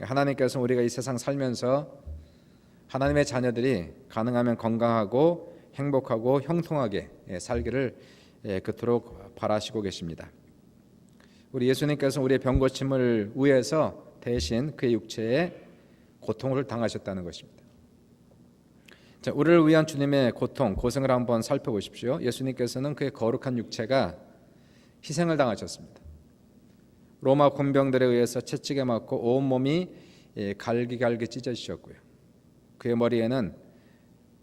하나님께서 우리가 이 세상 살면서 하나님의 자녀들이 가능하면 건강하고 행복하고 형통하게 살기를 그토록 바라시고 계십니다. 우리 예수님께서 우리의 병 고침을 위해서 대신 그의 육체에 고통을 당하셨다는 것입니다. 자, 우리를 위한 주님의 고통, 고생을 한번 살펴보십시오. 예수님께서는 그의 거룩한 육체가 희생을 당하셨습니다. 로마 군병들에 의해서 채찍에 맞고 온몸이 갈기갈기 찢어지셨고요. 그의 머리에는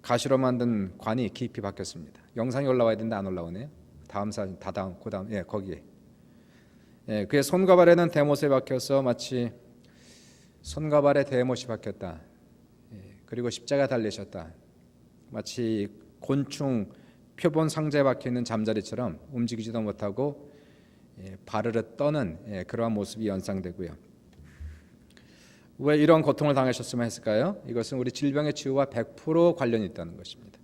가시로 만든 관이 깊이 박혔습니다. 영상이 올라와야 되는데 안 올라오네요. 다음 사진, 그다음, 거기에. 그의 손과 발에는 대못에 박혀서 마치 손과 발에 대못이 박혔다. 그리고 십자가 달리셨다. 마치 곤충 표본 상자에 박혀 있는 잠자리처럼 움직이지도 못하고 바르르 떠는 그러한 모습이 연상되고요. 왜 이런 고통을 당하셨으면 했을까요? 이것은 우리 질병의 치유와 100% 관련이 있다는 것입니다.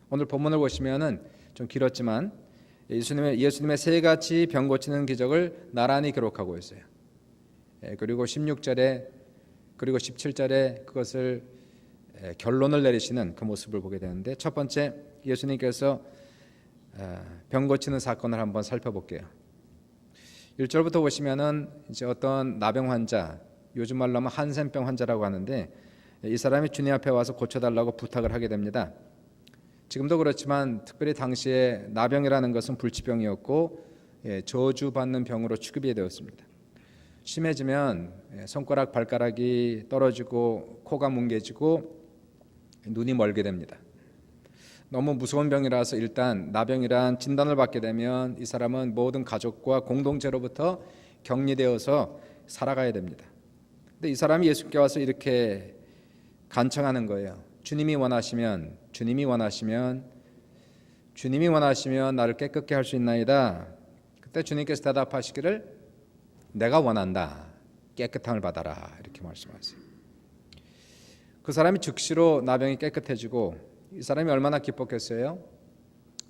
오늘 본문을 보시면은 좀 길었지만 예수님의 세 가지 병 고치는 기적을 나란히 기록하고 있어요. 그리고 16절에 그리고 17절에 그것을 결론을 내리시는 그 모습을 보게 되는데, 첫 번째 예수님께서 병 고치는 사건을 한번 살펴볼게요. 1절부터 보시면은 이제 어떤 나병 환자, 요즘 말로 하면 한센병 환자라고 하는데, 이 사람이 주님 앞에 와서 고쳐달라고 부탁을 하게 됩니다. 지금도 그렇지만 특별히 당시에 나병이라는 것은 불치병이었고 저주받는 병으로 취급이 되었습니다. 심해지면 손가락 발가락이 떨어지고 코가 뭉개지고 눈이 멀게 됩니다. 너무 무서운 병이라서 일단 나병이란 진단을 받게 되면 이 사람은 모든 가족과 공동체로부터 격리되어서 살아가야 됩니다. 근데 이 사람이 예수께 와서 이렇게 간청하는 거예요. 주님이 원하시면 나를 깨끗게 할 수 있나이다. 그때 주님께서 대답하시기를 내가 원한다. 깨끗함을 받아라. 이렇게 말씀하세요. 그 사람이 즉시로 나병이 깨끗해지고, 이 사람이 얼마나 기뻤겠어요?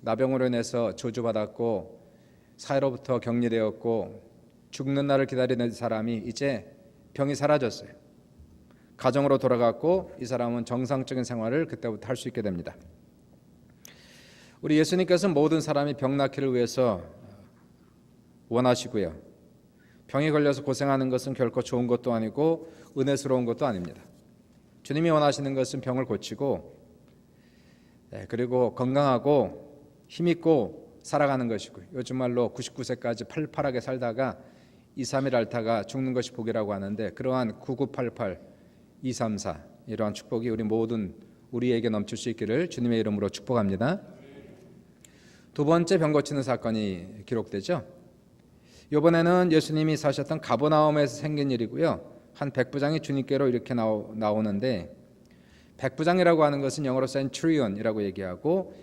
나병으로 인해서 저주받았고 사회로부터 격리되었고 죽는 날을 기다리는 사람이 이제 병이 사라졌어요. 가정으로 돌아갔고 이 사람은 정상적인 생활을 그때부터 할 수 있게 됩니다. 우리 예수님께서는 모든 사람이 병 낫기를 위해서 원하시고요. 병에 걸려서 고생하는 것은 결코 좋은 것도 아니고 은혜스러운 것도 아닙니다. 주님이 원하시는 것은 병을 고치고 그리고 건강하고 힘있고 살아가는 것이고요. 요즘 말로 99세까지 팔팔하게 살다가 2, 3일 앓다가 죽는 것이 복이라고 하는데, 그러한 9988, 234 이러한 축복이 우리에게 넘칠 수 있기를 주님의 이름으로 축복합니다. 두 번째 병 고치는 사건이 기록되죠. 이번에는 예수님이 사셨던 가버나움에서 생긴 일이고요. 한 백부장이 주님께로 이렇게 나오는데, 백부장이라고 하는 것은 영어로 centurion이라고 얘기하고,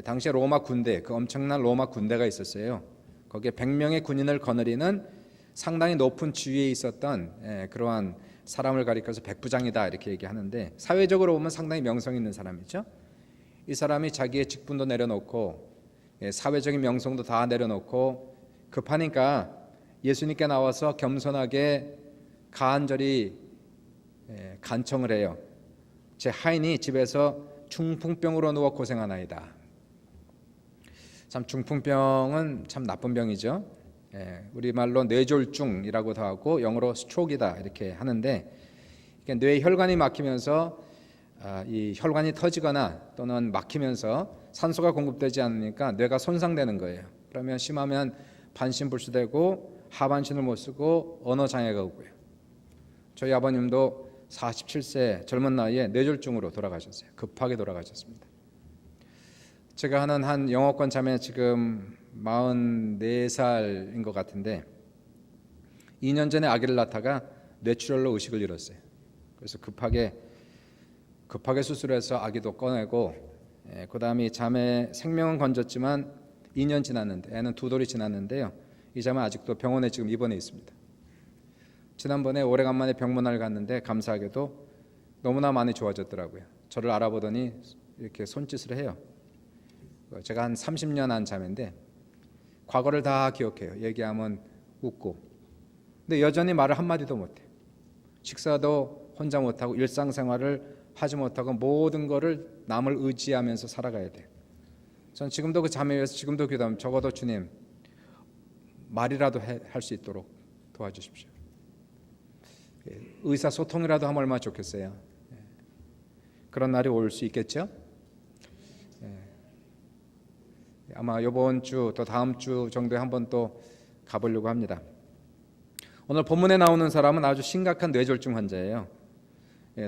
당시에 로마 군대, 그 엄청난 로마 군대가 있었어요. 거기에 100명의 군인을 거느리는 상당히 높은 지위에 있었던 그러한 사람을 가리켜서 백부장이다 이렇게 얘기하는데, 사회적으로 보면 상당히 명성 있는 사람이죠. 이 사람이 자기의 직분도 내려놓고 사회적인 명성도 다 내려놓고 급하니까 예수님께 나와서 겸손하게 간절히 간청을 해요. 제 하인이 집에서 중풍병으로 누워 고생하나이다. 참 중풍병은 참 나쁜 병이죠. 우리말로 뇌졸중이라고도 하고 영어로 스트로크이다 이렇게 하는데, 뇌 혈관이 막히면서 이 혈관이 터지거나 또는 막히면서 산소가 공급되지 않으니까 뇌가 손상되는 거예요. 그러면 심하면 반신불수되고 하반신을 못 쓰고 언어 장애가 오고요. 저희 아버님도 47세 젊은 나이에 뇌졸중으로 돌아가셨어요. 급하게 돌아가셨습니다. 제가 하는 한 영어권 자매 지금 44살인 것 같은데 2년 전에 아기를 낳다가 뇌출혈로 의식을 잃었어요. 그래서 급하게 수술해서 아기도 꺼내고, 그 다음에 자매 생명은 건졌지만 2년 지났는데, 애는 2돌이 지났는데요. 이 자매 아직도 병원에 지금 입원해 있습니다. 지난번에 오래간만에 병문안을 갔는데 감사하게도 너무나 많이 좋아졌더라고요. 저를 알아보더니 이렇게 손짓을 해요. 제가 한 30년 한 자매인데 과거를 다 기억해요. 얘기하면 웃고. 근데 여전히 말을 한마디도 못해요. 식사도 혼자 못하고 일상생활을 하지 못하고 모든 것을 남을 의지하면서 살아가야 돼요. 전 지금도 그 자매 위해서 지금도 기도하면 적어도 주님 말이라도 할 수 있도록 도와주십시오. 의사소통이라도 하면 얼마나 좋겠어요. 그런 날이 올 수 있겠죠? 아마 이번 주 또 다음 주 정도에 한번 또 가보려고 합니다. 오늘 본문에 나오는 사람은 아주 심각한 뇌졸중 환자예요.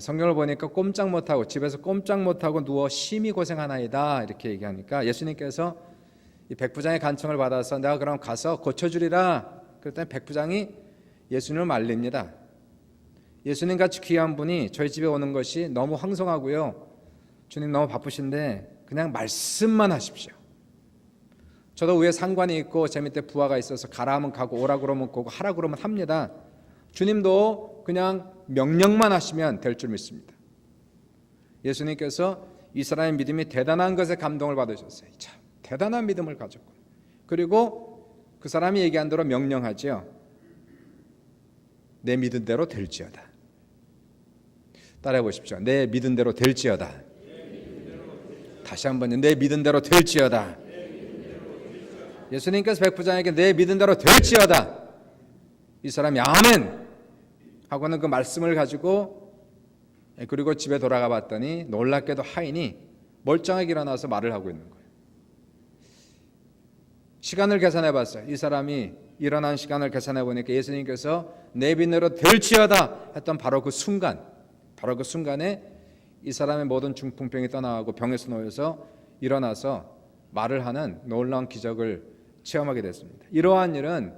성경을 보니까 꼼짝 못하고 집에서 꼼짝 못하고 누워 심히 고생하나이다 이렇게 얘기하니까 예수님께서 이 백부장의 간청을 받아서 내가 그럼 가서 고쳐주리라 그랬더니 백부장이 예수님을 말립니다. 예수님같이 귀한 분이 저희 집에 오는 것이 너무 황송하고요, 주님 너무 바쁘신데 그냥 말씀만 하십시오. 저도 위에 상관이 있고 제 밑에 부하가 있어서 가라 하면 가고 오라 그러면 오고 하라 그러면 합니다. 주님도 그냥 명령만 하시면 될 줄 믿습니다. 예수님께서 이 사람의 믿음이 대단한 것에 감동을 받으셨어요. 참 대단한 믿음을 가졌고, 그리고 그 사람이 얘기한 대로 명령하죠. 내 믿은 대로 될지어다. 따라해 보십시오. 내 믿은 대로 될지어다. 다시 한번요. 내 믿은 대로 될지어다. 예수님께서 백부장에게 내 믿은 대로 될지어다. 이 사람이 아멘 하고는 그 말씀을 가지고 그리고 집에 돌아가 봤더니 놀랍게도 하인이 멀쩡하게 일어나서 말을 하고 있는 거예요. 시간을 계산해 봤어요. 이 사람이 일어난 시간을 계산해 보니까 예수님께서 내 믿는 대로 될지어다 했던 바로 그 순간에 이 사람의 모든 중풍병이 떠나가고 병에서 놓여서 일어나서 말을 하는 놀라운 기적을 체험하게 됐습니다. 이러한 일은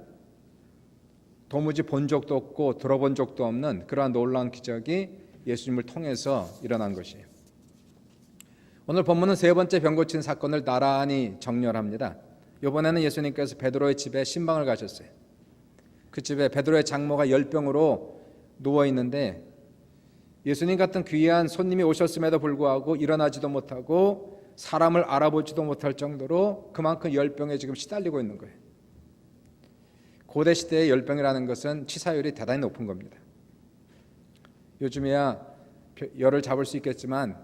도무지 본 적도 없고 들어본 적도 없는 그러한 놀라운 기적이 예수님을 통해서 일어난 것이에요. 오늘 본문은 세 번째 병 고친 사건을 나란히 정렬합니다. 이번에는 예수님께서 베드로의 집에 신방을 가셨어요. 그 집에 베드로의 장모가 열병으로 누워 있는데 예수님 같은 귀한 손님이 오셨음에도 불구하고 일어나지도 못하고 사람을 알아보지도 못할 정도로 그만큼 열병에 지금 시달리고 있는 거예요. 고대 시대의 열병이라는 것은 치사율이 대단히 높은 겁니다. 요즘이야 열을 잡을 수 있겠지만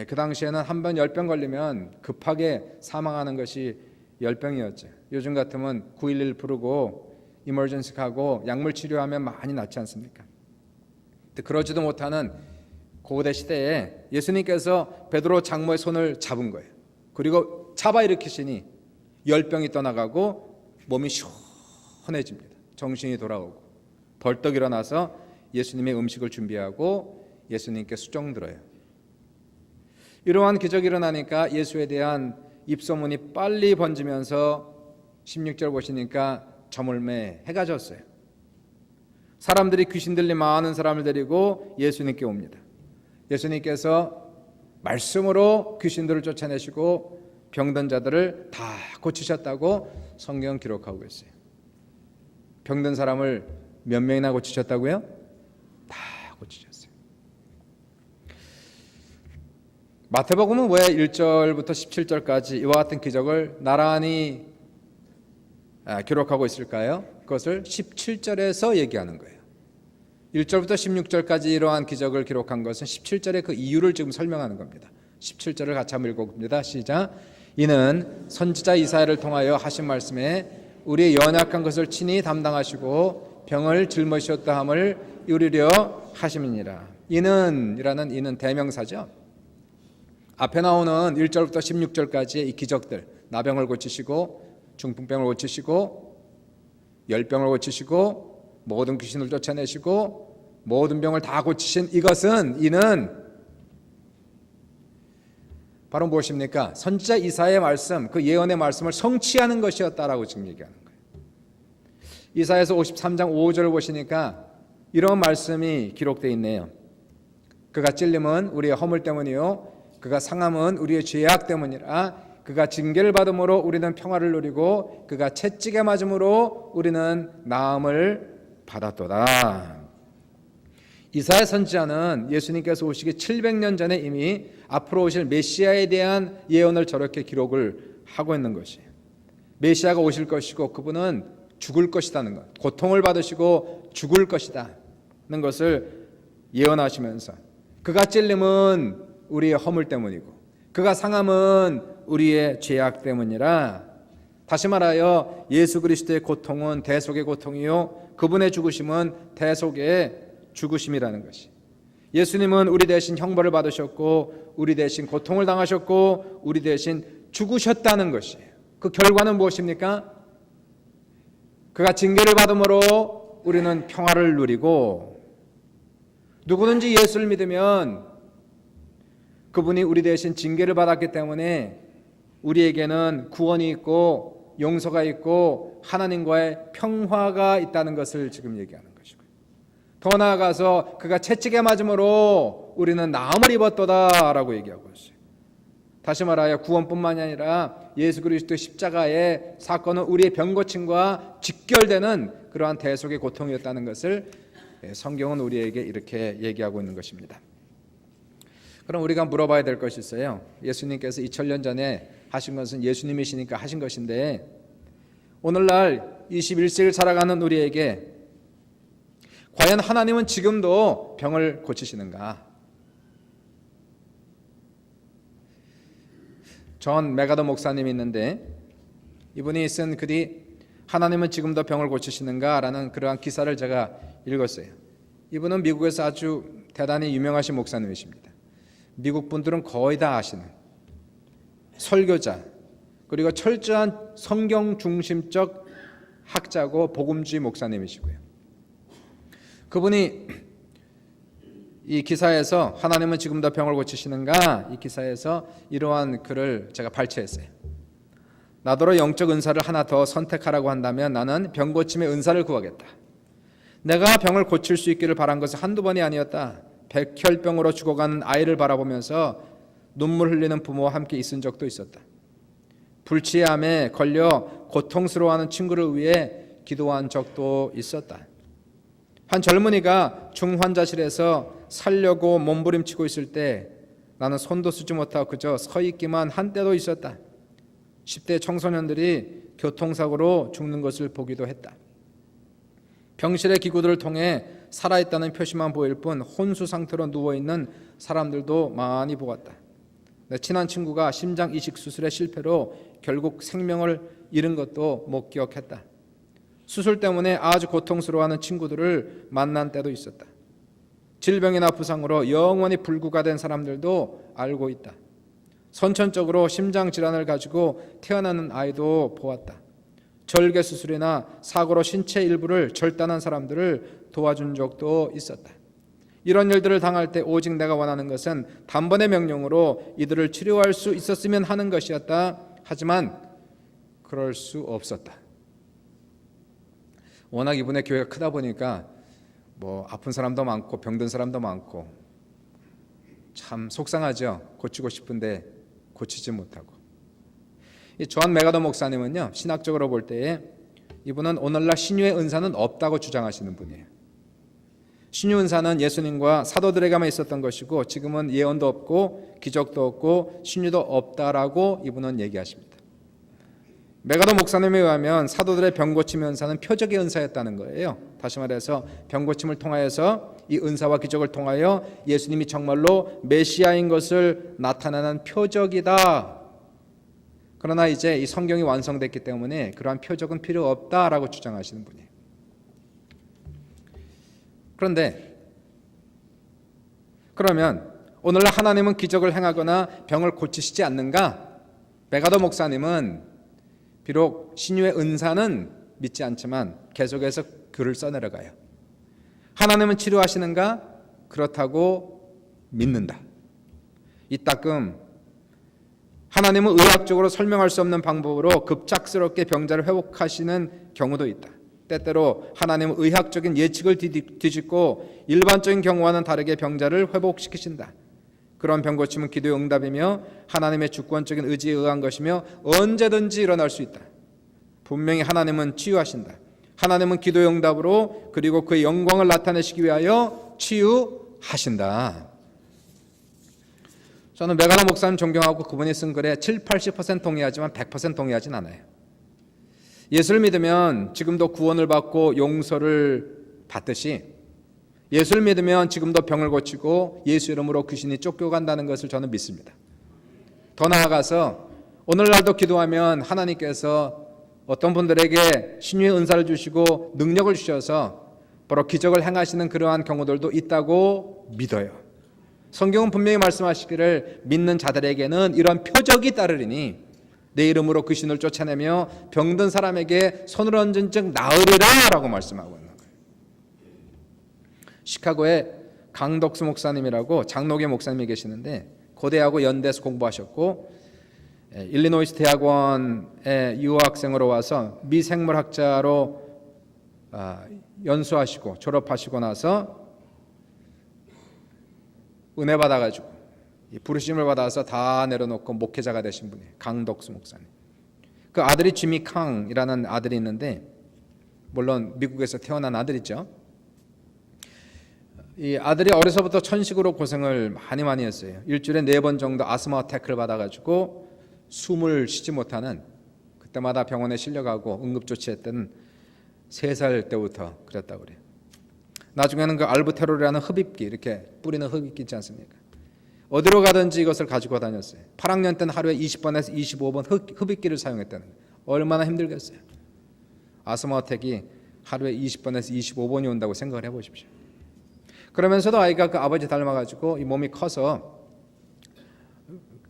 그 당시에는 한 번 열병 걸리면 급하게 사망하는 것이 열병이었죠. 요즘 같으면 911 부르고 이머전시 가고 약물 치료하면 많이 낫지 않습니까? 그러지도 못하는 고대 시대에 예수님께서 베드로 장모의 손을 잡은 거예요. 그리고 잡아 일으키시니 열병이 떠나가고 몸이 시원해집니다. 정신이 돌아오고 벌떡 일어나서 예수님의 음식을 준비하고 예수님께 수종 들어요. 이러한 기적이 일어나니까 예수에 대한 입소문이 빨리 번지면서 16절 보시니까 저물매 해가 졌어요. 사람들이 귀신 들린 많은 사람을 데리고 예수님께 옵니다. 예수님께서 말씀으로 귀신들을 쫓아내시고 병든 자들을 다 고치셨다고 성경 기록하고 있어요. 병든 사람을 몇 명이나 고치셨다고요? 다 고치셨어요. 마태복음은 왜 1절부터 17절까지 이와 같은 기적을 나란히 기록하고 있을까요? 그것을 17절에서 얘기하는 거예요. 1절부터 16절까지 이러한 기적을 기록한 것은 17절의 그 이유를 지금 설명하는 겁니다. 17절을 같이 한번 읽어봅니다. 시작. 이는 선지자 이사야를 통하여 하신 말씀에 우리의 연약한 것을 친히 담당하시고 병을 짊으셨다 함을 이루려 하심이니라. 이는이라는 이는 대명사죠. 앞에 나오는 1절부터 16절까지의 이 기적들, 나병을 고치시고 중풍병을 고치시고 열병을 고치시고 모든 귀신을 쫓아내시고 모든 병을 다 고치신 이것은 이는 바로 무엇입니까? 선지자 이사야의 말씀, 그 예언의 말씀을 성취하는 것이었다라고 지금 얘기하는 거예요. 이사야서 53장 5절을 보시니까 이런 말씀이 기록되어 있네요. 그가 찔림은 우리의 허물 때문이요 그가 상함은 우리의 죄악 때문이라. 그가 징계를 받음으로 우리는 평화를 누리고 그가 채찍에 맞음으로 우리는 나음을 받았도다. 이사야 선지자는 예수님께서 오시기 700년 전에 이미 앞으로 오실 메시아에 대한 예언을 저렇게 기록을 하고 있는 것이에요. 메시아가 오실 것이고 그분은 죽을 것이라는 것, 고통을 받으시고 죽을 것이다. 것을 예언하시면서 그가 찔림은 우리의 허물 때문이고 그가 상함은 우리의 죄악 때문이라, 다시 말하여 예수 그리스도의 고통은 대속의 고통이요 그분의 죽으심은 대속의 죽으심이라는 것이, 예수님은 우리 대신 형벌을 받으셨고 우리 대신 고통을 당하셨고 우리 대신 죽으셨다는 것이에요. 그 결과는 무엇입니까? 그가 징계를 받음으로 우리는 평화를 누리고, 누구든지 예수를 믿으면 그분이 우리 대신 징계를 받았기 때문에 우리에게는 구원이 있고 용서가 있고 하나님과의 평화가 있다는 것을 지금 얘기하는 것이고요. 더 나아가서 그가 채찍에 맞음으로 우리는 나음을 입었도다라고 얘기하고 있어요. 다시 말하여 구원뿐만이 아니라 예수 그리스도의 십자가의 사건은 우리의 병 고침과 직결되는 그러한 대속의 고통이었다는 것을 성경은 우리에게 이렇게 얘기하고 있는 것입니다. 그럼 우리가 물어봐야 될 것이 있어요. 예수님께서 2000년 전에 하신 것은 예수님이시니까 하신 것인데, 오늘날 21세기를 살아가는 우리에게 과연 하나님은 지금도 병을 고치시는가? 존 메가더 목사님이 있는데, 이분이 쓴 글이 하나님은 지금도 병을 고치시는가? 라는 그러한 기사를 제가 읽었어요. 이분은 미국에서 아주 대단히 유명하신 목사님이십니다. 미국 분들은 거의 다 아시는 설교자, 그리고 철저한 성경 중심적 학자고 복음주의 목사님이시고요. 그분이 이 기사에서 하나님은 지금도 병을 고치시는가, 이 기사에서 이러한 글을 제가 발췌했어요. 나더러 영적 은사를 하나 더 선택하라고 한다면 나는 병 고침의 은사를 구하겠다. 내가 병을 고칠 수 있기를 바란 것은 한두 번이 아니었다. 백혈병으로 죽어가는 아이를 바라보면서 눈물 흘리는 부모와 함께 있은 적도 있었다. 불치암에 걸려 고통스러워하는 친구를 위해 기도한 적도 있었다. 한 젊은이가 중환자실에서 살려고 몸부림치고 있을 때 나는 손도 쓰지 못하고 그저 서 있기만 한 때도 있었다. 10대 청소년들이 교통사고로 죽는 것을 보기도 했다. 병실의 기구들을 통해 살아있다는 표시만 보일 뿐 혼수 상태로 누워있는 사람들도 많이 보았다. 내 친한 친구가 심장 이식 수술의 실패로 결국 생명을 잃은 것도 못 기억했다. 수술 때문에 아주 고통스러워하는 친구들을 만난 때도 있었다. 질병이나 부상으로 영원히 불구가 된 사람들도 알고 있다. 선천적으로 심장 질환을 가지고 태어나는 아이도 보았다. 절개 수술이나 사고로 신체 일부를 절단한 사람들을 도와준 적도 있었다. 이런 일들을 당할 때 오직 내가 원하는 것은 단번의 명령으로 이들을 치료할 수 있었으면 하는 것이었다. 하지만 그럴 수 없었다. 워낙 이분의 교회가 크다 보니까 아픈 사람도 많고 병든 사람도 많고 참 속상하죠. 고치고 싶은데 고치지 못하고. 이 존 메가더 목사님은요, 신학적으로 볼 때에 이분은 오늘날 신유의 은사는 없다고 주장하시는 분이에요. 신유 은사는 예수님과 사도들에게만 있었던 것이고 지금은 예언도 없고 기적도 없고 신유도 없다라고 이분은 얘기하십니다. 메가더 목사님에 의하면 사도들의 병고침 은사는 표적의 은사였다는 거예요. 다시 말해서 병고침을 통하여서 이 은사와 기적을 통하여 예수님이 정말로 메시아인 것을 나타내는 표적이다. 그러나 이제 이 성경이 완성됐기 때문에 그러한 표적은 필요 없다라고 주장하시는 분이에요. 그런데 그러면 오늘날 하나님은 기적을 행하거나 병을 고치시지 않는가? 메가더 목사님은 비록 신유의 은사는 믿지 않지만 계속해서 글을 써내려가요. 하나님은 치료하시는가? 그렇다고 믿는다. 이따금 하나님은 의학적으로 설명할 수 없는 방법으로 급작스럽게 병자를 회복하시는 경우도 있다. 때때로 하나님은 의학적인 예측을 뒤집고 일반적인 경우와는 다르게 병자를 회복시키신다. 그런 병고침은 기도의 응답이며 하나님의 주권적인 의지에 의한 것이며 언제든지 일어날 수 있다. 분명히 하나님은 치유하신다. 하나님은 기도의 응답으로 그리고 그의 영광을 나타내시기 위하여 치유하신다. 저는 메가더 목사님 존경하고 그분이 쓴 글에 70-80% 동의하지만 100% 동의하진 않아요. 예수를 믿으면 지금도 구원을 받고 용서를 받듯이 예수를 믿으면 지금도 병을 고치고 예수 이름으로 귀신이 쫓겨간다는 것을 저는 믿습니다. 더 나아가서 오늘날도 기도하면 하나님께서 어떤 분들에게 신유의 은사를 주시고 능력을 주셔서 바로 기적을 행하시는 그러한 경우들도 있다고 믿어요. 성경은 분명히 말씀하시기를 믿는 자들에게는 이런 표적이 따르리니 내 이름으로 귀신을 쫓아내며 병든 사람에게 손을 얹은 즉 나으리라 라고 말씀하고 있는 거예요. 시카고에 강덕수 목사님이라고 장로교 목사님이 계시는데 고대하고 연대에서 공부하셨고 일리노이스 대학원에 유학생으로 와서 미생물학자로 연수하시고 졸업하시고 나서 은혜 받아가지고 부르심을 받아서 다 내려놓고 목회자가 되신 분이에요. 강덕수 목사님. 그 아들이 지미 캉이라는 아들이 있는데 물론 미국에서 태어난 아들이죠. 이 아들이 어려서부터 천식으로 고생을 많이 했어요. 일주일에 4번 정도 아스마 어택을 받아가지고 숨을 쉬지 못하는, 그때마다 병원에 실려가고 응급조치했던 3살 때부터 그랬다고 그래요. 나중에는 그 알부테롤이라는 흡입기, 이렇게 뿌리는 흡입기 있지 않습니까? 어디로 가든지 이것을 가지고 다녔어요. 8학년 때는 하루에 20번에서 25번 흡입기를 사용했다는 거예요. 얼마나 힘들겠어요. 아스마 어택이 하루에 20번에서 25번이 온다고 생각을 해보십시오. 그러면서도 아이가 그 아버지 닮아가지고 이 몸이 커서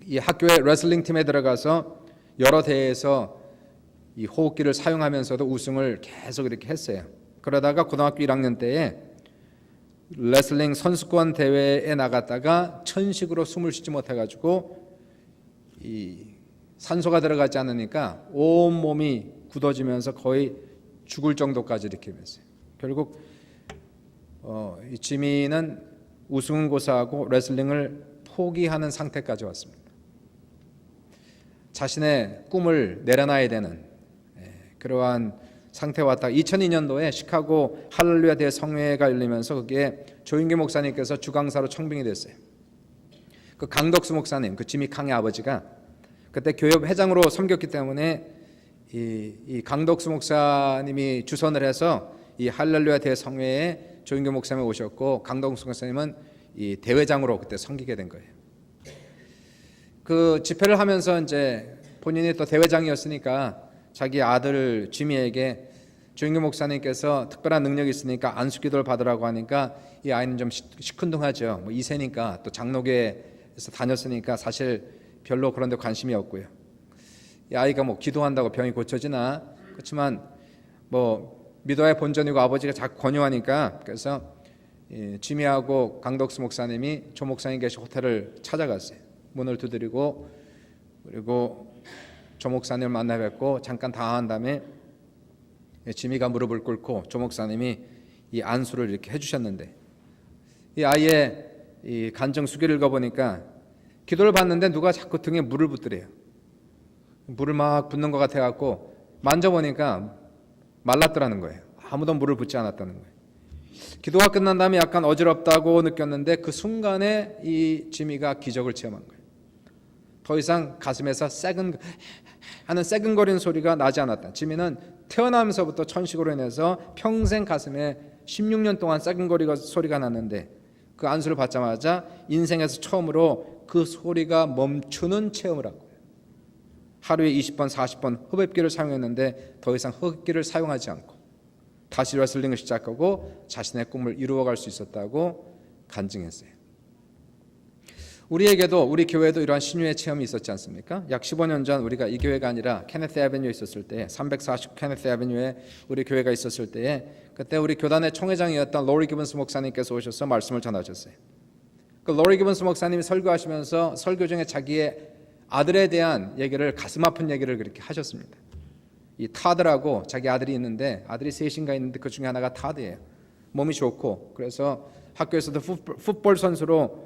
이 학교의 레슬링 팀에 들어가서 여러 대회에서 이 호흡기를 사용하면서도 우승을 계속 이렇게 했어요. 그러다가 고등학교 1학년 때에 레슬링 선수권 대회에 나갔다가 천식으로 숨을 쉬지 못해가지고 이 산소가 들어가지 않으니까 온 몸이 굳어지면서 거의 죽을 정도까지 이렇게 됐어요. 결국 이 지미는 우승은 고사하고 레슬링을 포기하는 상태까지 왔습니다. 자신의 꿈을 내려놔야 되는 그러한 상태에 왔다. 2002년도에 시카고 할렐루야 대성회가 열리면서 거기에 조인규 목사님께서 주강사로 청빙이 됐어요. 그 강덕수 목사님, 그 지미 캉의 아버지가 그때 교회 회장으로 섬겼기 때문에 이 강덕수 목사님이 주선을 해서 이 할렐루야 대성회에 조인규 목사님이 오셨고 강덕수 목사님은 이 대회장으로 그때 섬기게 된 거예요. 그 집회를 하면서 이제 본인이 또 대회장이었으니까 자기 아들 지미에게 조인규 목사님께서 특별한 능력이 있으니까 안수기도를 받으라고 하니까 이 아이는 좀 시큰둥하죠. 뭐 2세니까 또 장로교에서 다녔으니까 사실 별로 그런 데 관심이 없고요. 이 아이가 뭐 기도한다고 병이 고쳐지나? 그렇지만 뭐 미도의 본전이고 아버지가 자꾸 권유하니까 그래서 지미하고 강덕수 목사님이 조 목사님 계신 호텔을 찾아갔어요. 문을 두드리고 그리고 조 목사님을 만나 뵙고 잠깐 다한 다음에 지미가 무릎을 꿇고 조 목사님이 이 안수를 이렇게 해주셨는데 이 아이의 이 간증 수기를 읽어보니까 기도를 받는데 누가 자꾸 등에 물을 붓더래요. 물을 막 붓는 것 같아갖고 만져보니까 말랐더라는 거예요. 아무도 물을 붓지 않았다는 거예요. 기도가 끝난 다음에 약간 어지럽다고 느꼈는데 그 순간에 이 지미가 기적을 체험한 거예요. 더 이상 가슴에서 하는 새근거리는 소리가 나지 않았다. 지미는 태어나면서부터 천식으로 인해서 평생 가슴에 16년 동안 새근거리가 소리가 났는데 그 안수를 받자마자 인생에서 처음으로 그 소리가 멈추는 체험을 한 거예요. 하루에 20번, 40번 흡입기를 사용했는데 더 이상 흡입기를 사용하지 않고 다시 레슬링을 시작하고 자신의 꿈을 이루어갈 수 있었다고 간증했어요. 우리에게도 우리 교회도 이러한 신유의 체험이 있었지 않습니까? 약 15년 전 우리가 이 교회가 아니라 케네스 애비뉴에 있었을 때 340 케네스 애비뉴에 우리 교회가 있었을 때에 그때 우리 교단의 총회장이었던 로리 기븐스 목사님께서 오셔서 말씀을 전하셨어요. 그 로리 기븐스 목사님이 설교하시면서 설교 중에 자기의 아들에 대한 얘기를 가슴 아픈 얘기를 그렇게 하셨습니다. 이 타드라고 자기 아들이 있는데 아들이 셋인가 있는데 그 중에 하나가 타드예요. 몸이 좋고 그래서 학교에서도 풋볼 선수로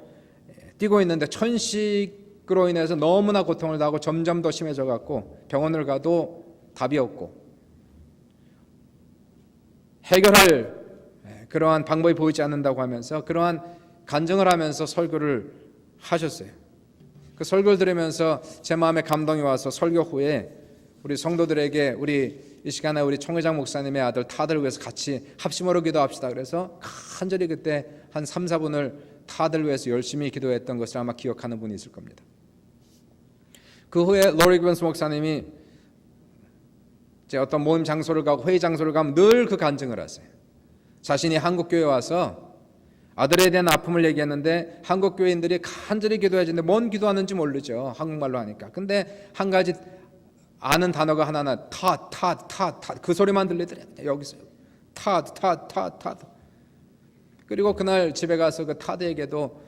뛰고 있는데 천식으로 인해서 너무나 고통을 당하고 점점 더 심해져 갖고 병원을 가도 답이 없고 해결할 그러한 방법이 보이지 않는다고 하면서 그러한 간증을 하면서 설교를 하셨어요. 그 설교를 들으면서 제 마음에 감동이 와서 설교 후에 우리 성도들에게 우리 이 시간에 우리 총회장 목사님의 아들 타드를 위해서 같이 합심으로 기도합시다. 그래서 간절히 그때 한 3, 4분을 타들 위해서 열심히 기도했던 것을 아마 기억하는 분이 있을 겁니다. 그 후에 로리 기번스 목사님이 이제 어떤 모임 장소를 가고 회의 장소를 가면 늘 그 간증을 하세요. 자신이 한국 교회에 와서 아들에 대한 아픔을 얘기했는데 한국 교회인들이 간절히 기도해주는데 뭔 기도하는지 모르죠. 한국말로 하니까. 근데 한 가지 아는 단어가 하나는 타 그 소리만 들리더래요. 여기서 타. 그리고 그날 집에 가서 그 타드에게도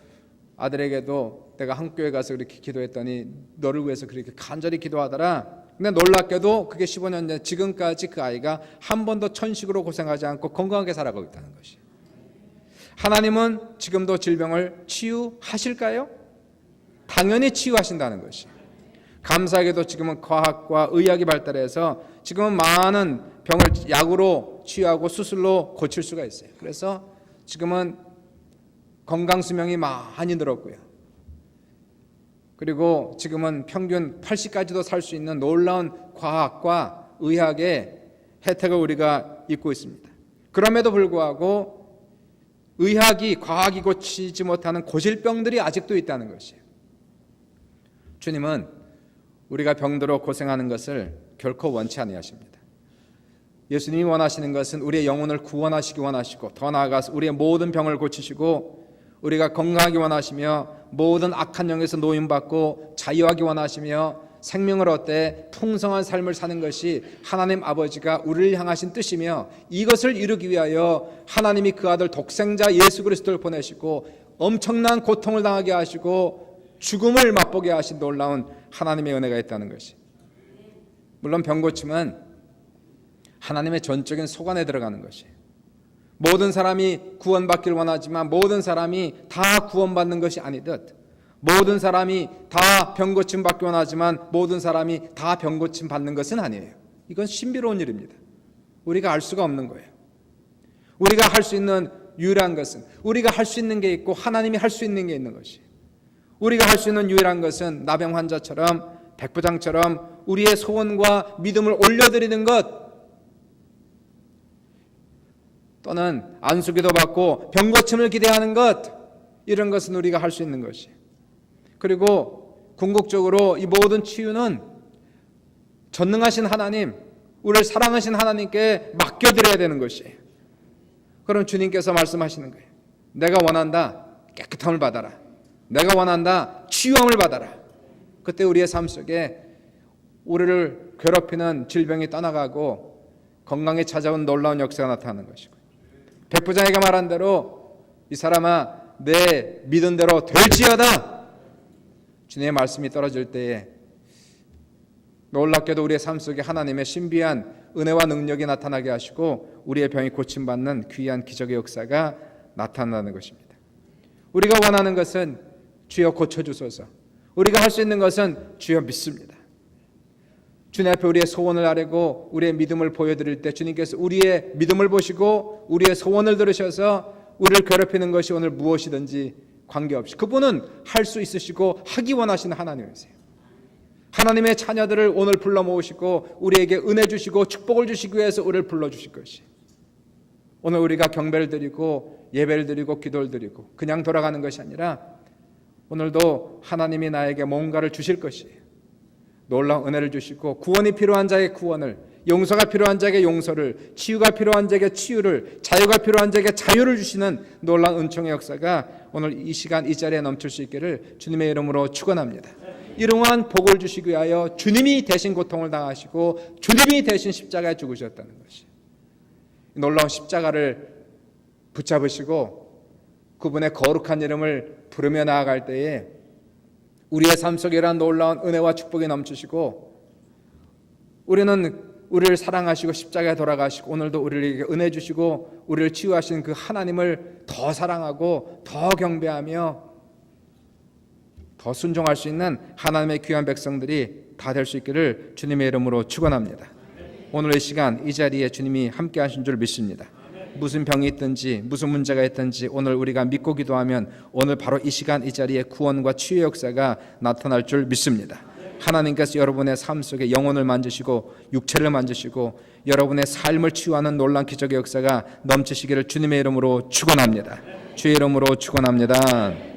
아들에게도 내가 한국 교회 가서 그렇게 기도했더니 너를 위해서 그렇게 간절히 기도하더라. 근데 놀랍게도 그게 15년 전 지금까지 그 아이가 한 번도 천식으로 고생하지 않고 건강하게 살아가고 있다는 것이. 하나님은 지금도 질병을 치유하실까요? 당연히 치유하신다는 것이. 감사하게도 지금은 과학과 의학이 발달해서 지금은 많은 병을 약으로 치유하고 수술로 고칠 수가 있어요. 그래서 지금은 건강 수명이 많이 늘었고요. 그리고 지금은 평균 80까지도 살 수 있는 놀라운 과학과 의학의 혜택을 우리가 입고 있습니다. 그럼에도 불구하고 의학이 과학이 고치지 못하는 고질병들이 아직도 있다는 것이에요. 주님은 우리가 병들어 고생하는 것을 결코 원치 아니하십니다. 예수님이 원하시는 것은 우리의 영혼을 구원하시기 원하시고 더 나아가서 우리의 모든 병을 고치시고 우리가 건강하기 원하시며 모든 악한 영에서 노임받고 자유하기 원하시며 생명을 얻되 풍성한 삶을 사는 것이 하나님 아버지가 우리를 향하신 뜻이며 이것을 이루기 위하여 하나님이 그 아들 독생자 예수 그리스도를 보내시고 엄청난 고통을 당하게 하시고 죽음을 맛보게 하신 놀라운 하나님의 은혜가 있다는 것이. 물론 병고침은 하나님의 전적인 소관에 들어가는 것이에요. 모든 사람이 구원받기를 원하지만 모든 사람이 다 구원받는 것이 아니듯 모든 사람이 다 병고침 받기 원하지만 모든 사람이 다 병고침 받는 것은 아니에요. 이건 신비로운 일입니다. 우리가 알 수가 없는 거예요. 우리가 할 수 있는 유일한 것은 우리가 할 수 있는 게 있고 하나님이 할 수 있는 게 있는 것이. 우리가 할 수 있는 유일한 것은 나병 환자처럼 백부장처럼 우리의 소원과 믿음을 올려드리는 것, 또는 안수기도 받고 병고침을 기대하는 것, 이런 것은 우리가 할 수 있는 것이. 그리고 궁극적으로 이 모든 치유는 전능하신 하나님, 우리를 사랑하신 하나님께 맡겨드려야 되는 것이에요. 그럼 주님께서 말씀하시는 거예요. 내가 원한다, 깨끗함을 받아라. 내가 원한다, 치유함을 받아라. 그때 우리의 삶 속에 우리를 괴롭히는 질병이 떠나가고 건강에 찾아온 놀라운 역사가 나타나는 것이고, 백부장에게 말한 대로 이 사람아 내 믿은 대로 될지어다. 주님의 말씀이 떨어질 때에 놀랍게도 우리의 삶 속에 하나님의 신비한 은혜와 능력이 나타나게 하시고 우리의 병이 고침받는 귀한 기적의 역사가 나타나는 것입니다. 우리가 원하는 것은 주여 고쳐주소서. 우리가 할 수 있는 것은 주여 믿습니다. 주님 앞에 우리의 소원을 아뢰고 우리의 믿음을 보여드릴 때 주님께서 우리의 믿음을 보시고 우리의 소원을 들으셔서 우리를 괴롭히는 것이 오늘 무엇이든지 관계없이 그분은 할 수 있으시고 하기 원하시는 하나님이세요. 하나님의 자녀들을 오늘 불러 모으시고 우리에게 은혜 주시고 축복을 주시기 위해서 우리를 불러주실 것이. 오늘 우리가 경배를 드리고 예배를 드리고 기도를 드리고 그냥 돌아가는 것이 아니라 오늘도 하나님이 나에게 뭔가를 주실 것이에요. 놀라운 은혜를 주시고 구원이 필요한 자에게 구원을, 용서가 필요한 자에게 용서를, 치유가 필요한 자에게 치유를, 자유가 필요한 자에게 자유를 주시는 놀라운 은총의 역사가 오늘 이 시간 이 자리에 넘칠 수 있기를 주님의 이름으로 축원합니다. 이러한 복을 주시기 위하여 주님이 대신 고통을 당하시고 주님이 대신 십자가에 죽으셨다는 것이. 놀라운 십자가를 붙잡으시고 그분의 거룩한 이름을 부르며 나아갈 때에 우리의 삶 속에 이러한 놀라운 은혜와 축복이 넘치시고 우리는 우리를 사랑하시고 십자가에 돌아가시고 오늘도 우리에게 은혜 주시고 우리를 치유하신 그 하나님을 더 사랑하고 더 경배하며 더 순종할 수 있는 하나님의 귀한 백성들이 다 될 수 있기를 주님의 이름으로 축원합니다. 오늘 이 시간 이 자리에 주님이 함께 하신 줄 믿습니다. 무슨 병이 있든지 무슨 문제가 있든지 오늘 우리가 믿고 기도하면 오늘 바로 이 시간 이 자리에 구원과 치유의 역사가 나타날 줄 믿습니다. 하나님께서 여러분의 삶 속에 영혼을 만지시고 육체를 만지시고 여러분의 삶을 치유하는 놀라운 기적의 역사가 넘치시기를 주님의 이름으로 축원합니다. 주의 이름으로 축원합니다.